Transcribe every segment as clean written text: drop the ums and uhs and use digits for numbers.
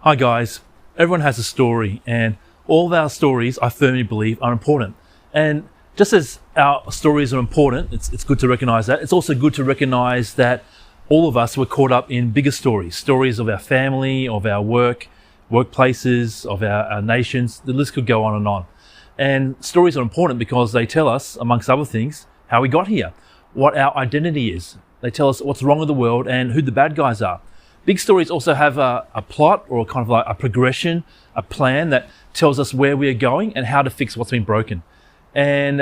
Hi guys, everyone has a story, and all of our stories, I firmly believe, are important. And just as our stories are important, it's good to recognize that. It's also good to recognize that all of us were caught up in bigger stories of our family, of our workplaces, of our nations. The list could go on and on. And stories are important because they tell us, amongst other things, how we got here, what our identity is. They tell us what's wrong with the world and who the bad guys are. Big stories also have a plot or kind of like a progression, a plan that tells us where we are going and how to fix what's been broken. And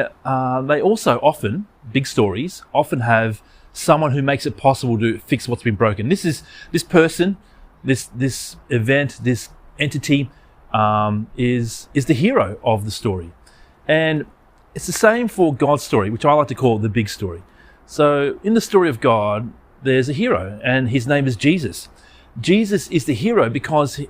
they also big stories often have someone who makes it possible to fix what's been broken. This person, this event, this entity is the hero of the story. And it's the same for God's story, which I like to call the big story. So in the story of God, there's a hero, and his name is Jesus. Jesus is the hero because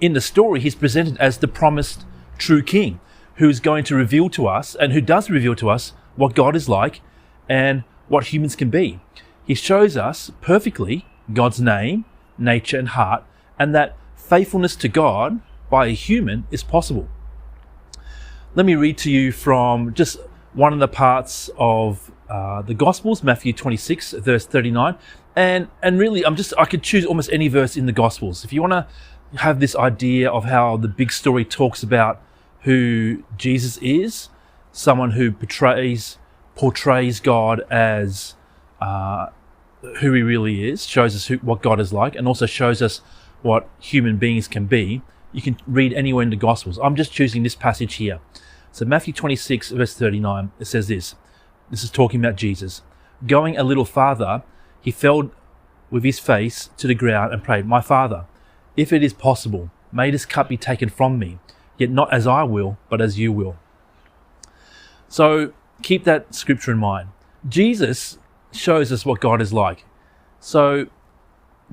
in the story, he's presented as the promised true king who's going to reveal to us, and who does reveal to us, what God is like and what humans can be. He shows us perfectly God's name, nature, and heart, and that faithfulness to God by a human is possible. Let me read to you from just one of the parts of the Gospels, Matthew 26, verse 39. And really, I could choose almost any verse in the Gospels. If you want to have this idea of how the big story talks about who Jesus is, someone who portrays God as who he really is, shows us what God is like, and also shows us what human beings can be, you can read anywhere in the Gospels. I'm just choosing this passage here. So Matthew 26, verse 39, it says this. This is talking about Jesus. Going a little farther, he fell with his face to the ground and prayed, "My Father, if it is possible, may this cup be taken from me, yet not as I will, but as you will." So keep that scripture in mind. Jesus shows us what God is like. So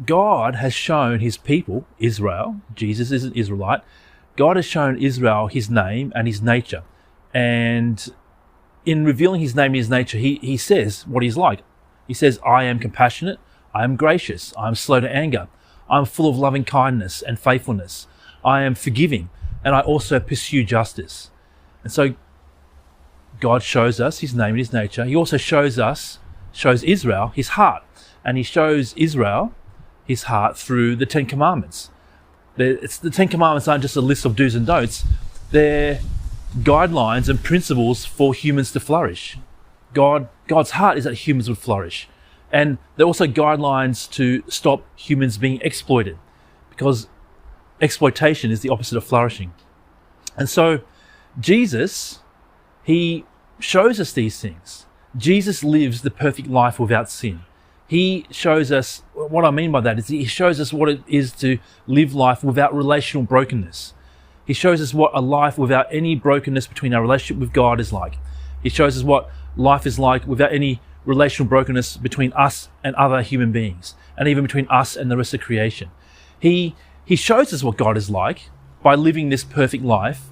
God has shown his people, Israel, Jesus is an Israelite, God has shown Israel his name and his nature. And in revealing his name and his nature, he says what he's like. He says, "I am compassionate, I am gracious, I am slow to anger, I am full of loving kindness and faithfulness, I am forgiving, and I also pursue justice." And so God shows us his name and his nature. He also shows Israel his heart. And he shows Israel his heart through the Ten Commandments. The Ten Commandments aren't just a list of do's and don'ts. They're guidelines and principles for humans to flourish. God's heart is that humans would flourish. And they're also guidelines to stop humans being exploited, because exploitation is the opposite of flourishing. And so Jesus, he shows us these things. Jesus lives the perfect life without sin. He shows us, what I mean by that is he shows us what it is to live life without relational brokenness. He shows us what a life without any brokenness between our relationship with God is like. He shows us what life is like without any relational brokenness between us and other human beings, and even between us and the rest of creation. He shows us what God is like by living this perfect life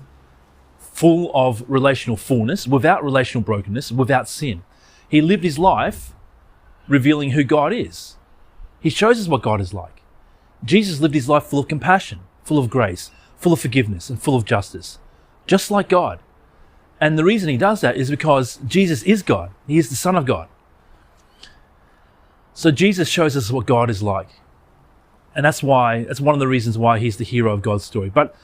full of relational fullness, without relational brokenness, without sin. He lived his life revealing who God is. He shows us what God is like. Jesus lived his life full of compassion, full of grace, full of forgiveness, and full of justice, just like God. And the reason he does that is because Jesus is God. He is the Son of God. So Jesus shows us what God is like. And that's one of the reasons why he's the hero of God's story. But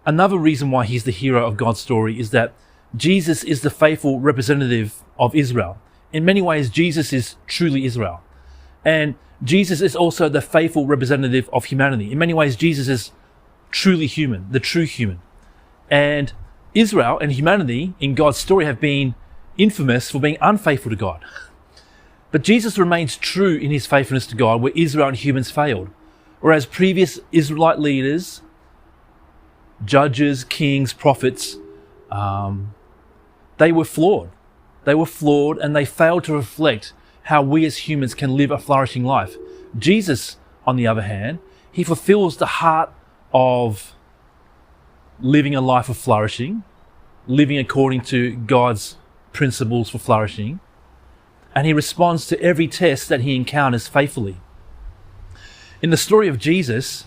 another reason why he's the hero of God's story is that Jesus is the faithful representative of Israel. In many ways, Jesus is truly Israel. And Jesus is also the faithful representative of humanity. In many ways, Jesus is truly human, the true human. And Israel and humanity in God's story have been infamous for being unfaithful to God. But Jesus remains true in his faithfulness to God, where Israel and humans failed. Whereas previous Israelite leaders, judges, kings, prophets, they were flawed. They were flawed, and they failed to reflect how we as humans can live a flourishing life. Jesus, on the other hand, he fulfills the heart of living a life of flourishing, living according to God's principles for flourishing, and he responds to every test that he encounters faithfully. In the story of Jesus,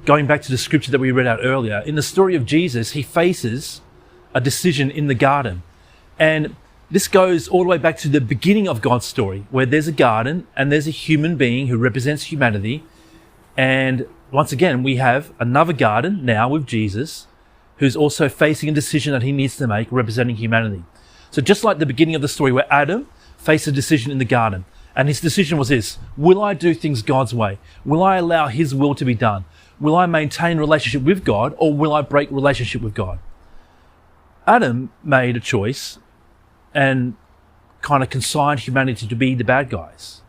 going back to the scripture that we read out earlier, in the story of Jesus, he faces a decision in the garden. And this goes all the way back to the beginning of God's story, where there's a garden and there's a human being who represents humanity. And once again, we have another garden now with Jesus, who's also facing a decision that he needs to make representing humanity. So just like the beginning of the story where Adam faced a decision in the garden, and his decision was this: will I do things God's way? Will I allow his will to be done? Will I maintain relationship with God, or will I break relationship with God? Adam made a choice and kind of consigned humanity to be the bad guys.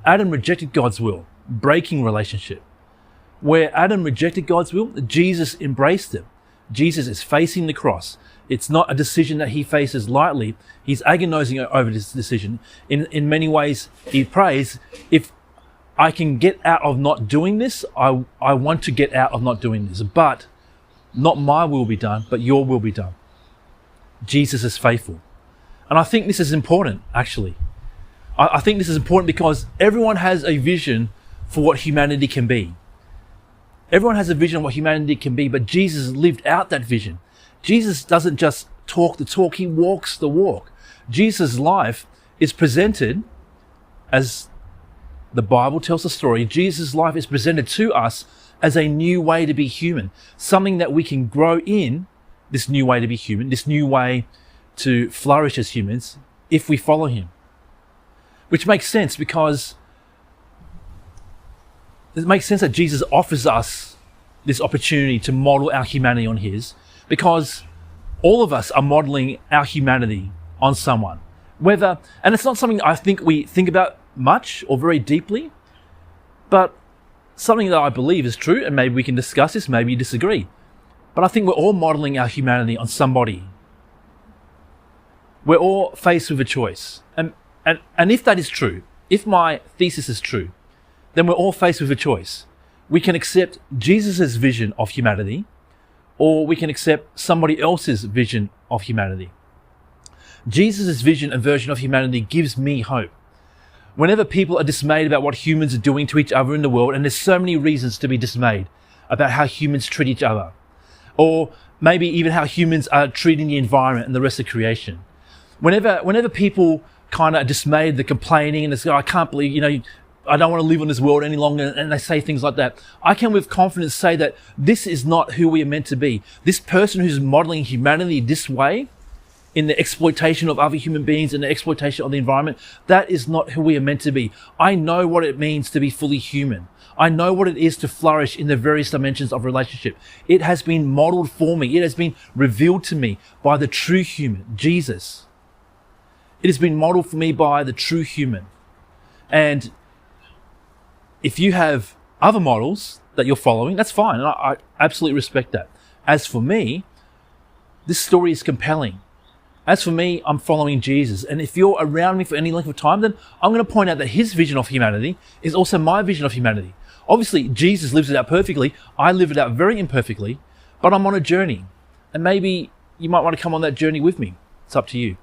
Adam rejected God's will, breaking relationship. Where Adam rejected God's will, Jesus embraced it. Jesus is facing the cross. It's not a decision that he faces lightly. He's agonizing over this decision. In many ways, he prays, if I can get out of not doing this, I want to get out of not doing this. But not my will be done, but your will be done. Jesus is faithful. And I think this is important, actually. I think this is important because everyone has a vision for what humanity can be. Everyone has a vision of what humanity can be, but Jesus lived out that vision. Jesus doesn't just talk the talk, he walks the walk. Jesus' life is presented, as the Bible tells the story, Jesus' life is presented to us as a new way to be human, something that we can grow in, this new way to be human, this new way to flourish as humans, if we follow him. Which makes sense because it makes sense that Jesus offers us this opportunity to model our humanity on his, because all of us are modeling our humanity on someone. And it's not something I think we think about much or very deeply, but something that I believe is true, and maybe we can discuss this, maybe you disagree. But I think we're all modeling our humanity on somebody. We're all faced with a choice. And if that is true, if my thesis is true, then we're all faced with a choice. We can accept Jesus' vision of humanity, or we can accept somebody else's vision of humanity. Jesus' vision and version of humanity gives me hope. Whenever people are dismayed about what humans are doing to each other in the world, and there's so many reasons to be dismayed about how humans treat each other, or maybe even how humans are treating the environment and the rest of creation. Whenever people kind of are dismayed, they're complaining, and they say, I can't believe, I don't want to live on this world any longer, and they say things like that, I can with confidence say that this is not who we are meant to be. This person who's modeling humanity this way, in the exploitation of other human beings and the exploitation of the environment, that is not who we are meant to be. I know what it means to be fully human. I know what it is to flourish in the various dimensions of relationship. It has been modeled for me. It has been revealed to me by the true human, Jesus. It has been modeled for me by the true human. And if you have other models that you're following, that's fine. And I absolutely respect that. As for me, this story is compelling. As for me, I'm following Jesus. And if you're around me for any length of time, then I'm going to point out that his vision of humanity is also my vision of humanity. Obviously, Jesus lives it out perfectly. I live it out very imperfectly, but I'm on a journey. And maybe you might want to come on that journey with me. It's up to you.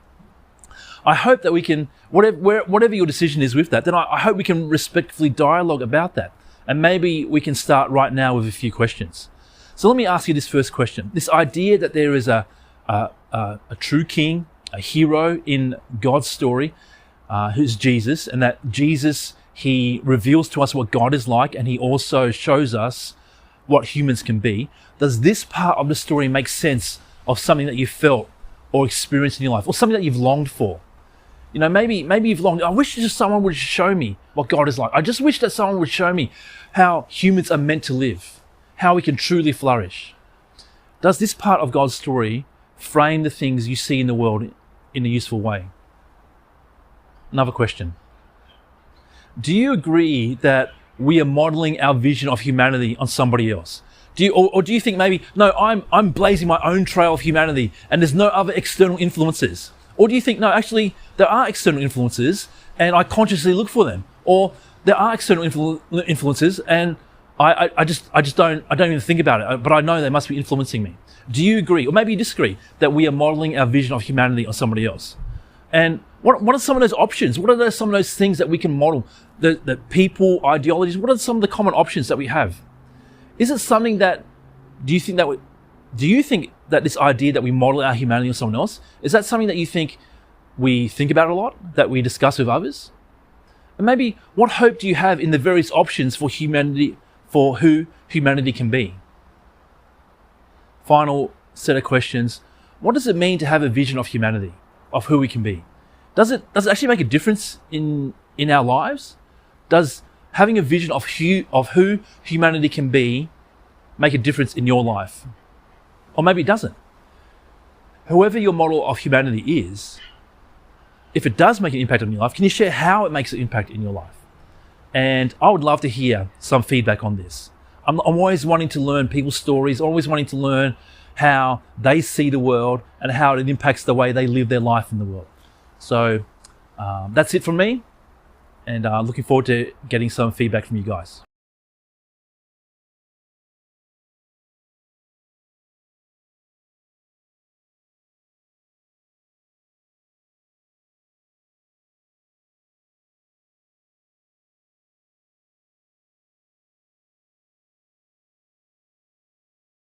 I hope that we can, whatever your decision is with that, then I hope we can respectfully dialogue about that. And maybe we can start right now with a few questions. So let me ask you this first question. This idea that there is a true king, a hero in God's story, who's Jesus, and that Jesus, he reveals to us what God is like, and he also shows us what humans can be. Does this part of the story make sense of something that you felt or experienced in your life, or something that you've longed for? Maybe you've longed, I wish just someone would show me what God is like. I just wish that someone would show me how humans are meant to live, how we can truly flourish. Does this part of God's story frame the things you see in the world in a useful way? Another question. Do you agree that we are modeling our vision of humanity on somebody else? Do you think maybe, no, I'm blazing my own trail of humanity and there's no other external influences? Or do you think, no, actually there are external influences and I consciously look for them? Or there are external influences and I just don't even think about it, but I know they must be influencing me. Do you agree, or maybe you disagree, that we are modeling our vision of humanity on somebody else? And what are some of those options? What are some of those things that we can model? The people, ideologies, what are some of the common options that we have? Is it something that, do you think that this idea that we model our humanity on someone else, is that something that you think we think about a lot, that we discuss with others? And maybe what hope do you have in the various options for humanity, for who humanity can be? Final set of questions. What does it mean to have a vision of humanity, of who we can be? Does it actually make a difference in our lives? Does having a vision of who humanity can be make a difference in your life? Or maybe it doesn't. Whoever your model of humanity is, if it does make an impact on your life, can you share how it makes an impact in your life? And I would love to hear some feedback on this. I'm always wanting to learn people's stories, always wanting to learn how they see the world and how it impacts the way they live their life in the world. So that's it from me, and looking forward to getting some feedback from you guys.